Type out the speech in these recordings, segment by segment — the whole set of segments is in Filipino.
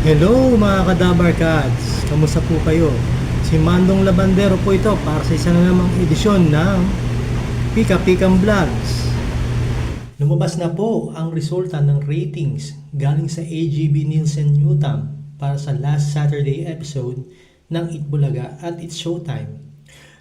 Hello mga kadabarkads! Kamusta po kayo? Si Mandong Labandero po ito para sa isa na namang edisyon ng Pika Pikang Vlogs. Lumabas na po ang resulta ng ratings galing sa AGB Nielsen Newtam para sa last Saturday episode ng Itbulaga at It's Showtime.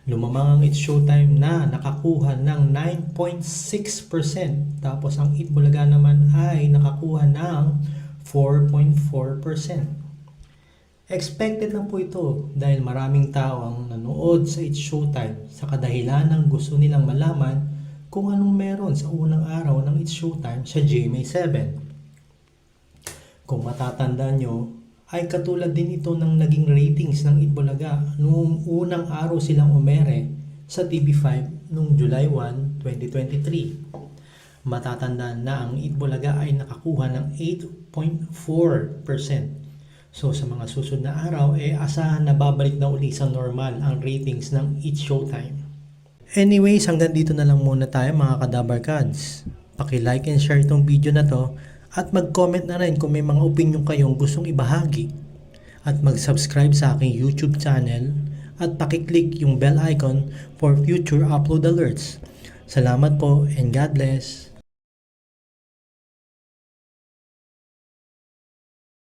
Lumamang ang It's Showtime na nakakuha ng 9.6%, tapos ang Itbulaga naman ay nakakuha ng 4.4%. Expected lang po ito dahil maraming tao ang nanood sa It's Showtime sa kadahilan ng gusto nilang malaman kung anong meron sa unang araw ng It's Showtime sa GMA7. Kung matatandaan nyo, ay katulad din ito ng naging ratings ng Itbulaga noong unang araw silang umere sa TV5 noong July 1, 2023. Matatandaan na ang Itbulaga ay nakakuha ng 8.4%. So sa mga susunod na araw, asahan na babalik na uli sa normal ang ratings ng It's Showtime. Anyways, hanggang dito na lang muna tayo mga kadabarkads. Paki-like and share itong video na to at mag-comment na rin kung may mga opinion kayong gustong ibahagi. At mag-subscribe sa aking YouTube channel at paki-click yung bell icon for future upload alerts. Salamat po and God bless!